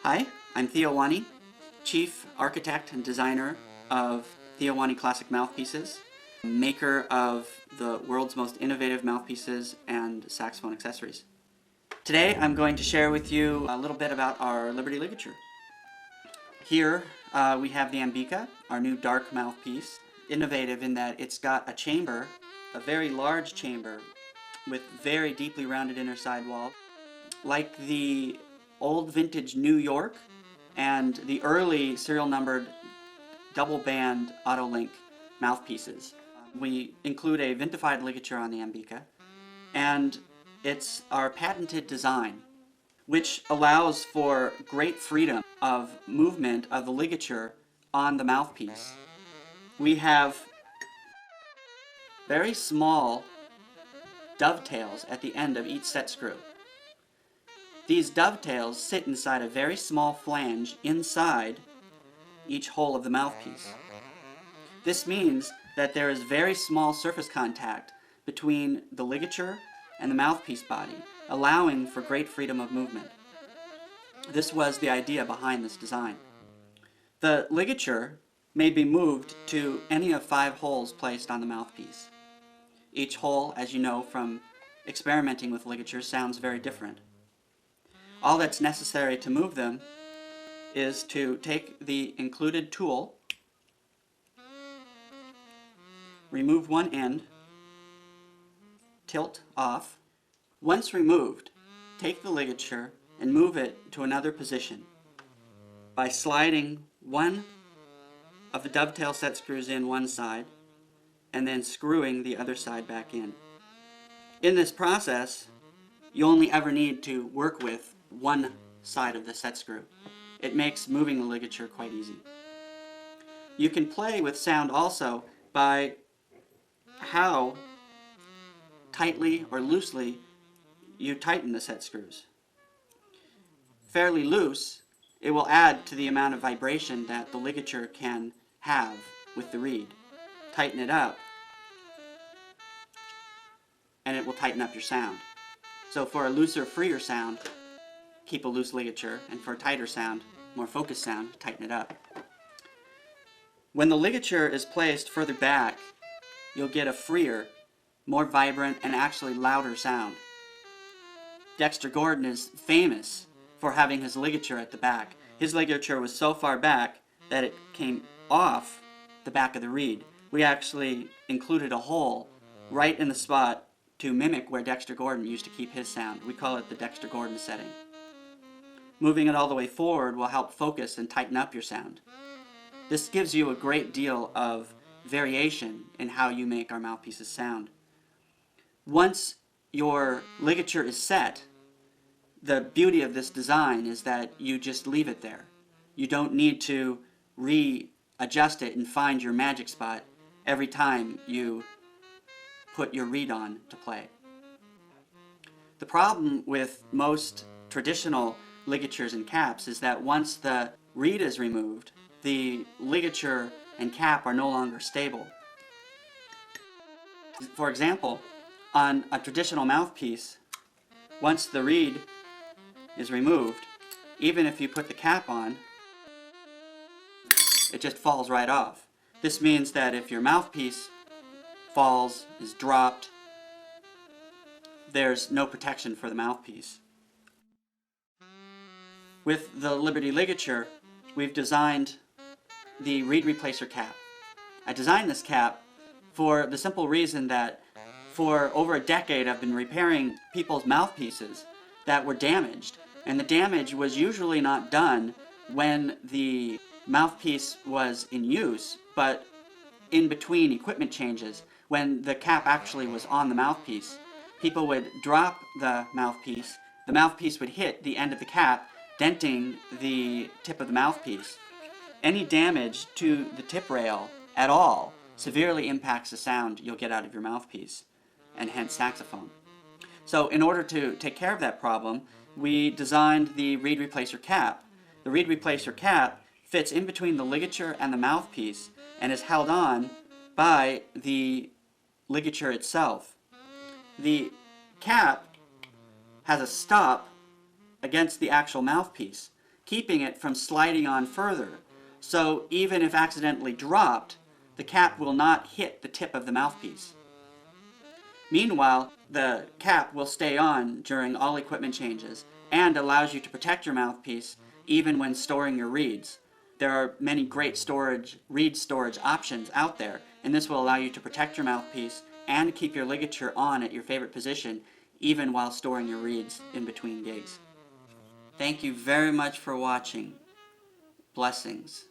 Hi, I'm Theo Wanee, Chief Architect and Designer of Theo Wanee Classic Mouthpieces, maker of the world's most innovative mouthpieces and saxophone accessories. Today I'm going to share with you a little bit about our Liberty Ligature. Here we have the Ambika, our new dark mouthpiece, innovative in that it's got a chamber, a very large chamber with very deeply rounded inner sidewall. Like the old vintage New York and the early serial numbered double band auto-link mouthpieces. We include a vintified ligature on the Ambika, and it's our patented design, which allows for great freedom of movement of the ligature on the mouthpiece. We have very small dovetails at the end of each set screw. These dovetails sit inside a very small flange inside each hole of the mouthpiece. This means that there is very small surface contact between the ligature and the mouthpiece body, allowing for great freedom of movement. This was the idea behind this design. The ligature may be moved to any of 5 holes placed on the mouthpiece. Each hole, as you know from experimenting with ligatures, sounds very different. All that's necessary to move them is to take the included tool, remove one end, tilt off. Once removed, take the ligature and move it to another position by sliding one of the dovetail set screws in one side and then screwing the other side back in. In this process, you only ever need to work with one side of the set screw. It makes moving the ligature quite easy. You can play with sound also by how tightly or loosely you tighten the set screws. Fairly loose, it will add to the amount of vibration that the ligature can have with the reed. Tighten it up, and it will tighten up your sound. So for a looser, freer sound, keep a loose ligature, and for a tighter sound, more focused sound, tighten it up. When the ligature is placed further back, you'll get a freer, more vibrant, and actually louder sound. Dexter Gordon is famous for having his ligature at the back. His ligature was so far back that it came off the back of the reed. We actually included a hole right in the spot to mimic where Dexter Gordon used to keep his sound. We call it the Dexter Gordon setting. Moving it all the way forward will help focus and tighten up your sound. This gives you a great deal of variation in how you make our mouthpieces sound. Once your ligature is set, the beauty of this design is that you just leave it there. You don't need to readjust it and find your magic spot every time you put your reed on to play. The problem with most traditional ligatures and caps is that once the reed is removed, the ligature and cap are no longer stable. For example, on a traditional mouthpiece, once the reed is removed, even if you put the cap on, it just falls right off. This means that if your mouthpiece falls, is dropped, there's no protection for the mouthpiece. With the Liberty Ligature, we've designed the reed replacer cap. I designed this cap for the simple reason that for over a decade I've been repairing people's mouthpieces that were damaged, and the damage was usually not done when the mouthpiece was in use, but in between equipment changes, when the cap actually was on the mouthpiece. People would drop the mouthpiece would hit the end of the cap, denting the tip of the mouthpiece. Any damage to the tip rail at all severely impacts the sound you'll get out of your mouthpiece, and hence saxophone. So in order to take care of that problem, we designed the reed replacer cap. The reed replacer cap fits in between the ligature and the mouthpiece and is held on by the ligature itself. The cap has a stop against the actual mouthpiece, keeping it from sliding on further. So even if accidentally dropped, the cap will not hit the tip of the mouthpiece. Meanwhile, the cap will stay on during all equipment changes and allows you to protect your mouthpiece even when storing your reeds. There are many great reed storage options out there, and this will allow you to protect your mouthpiece and keep your ligature on at your favorite position even while storing your reeds in between gigs. Thank you very much for watching. Blessings.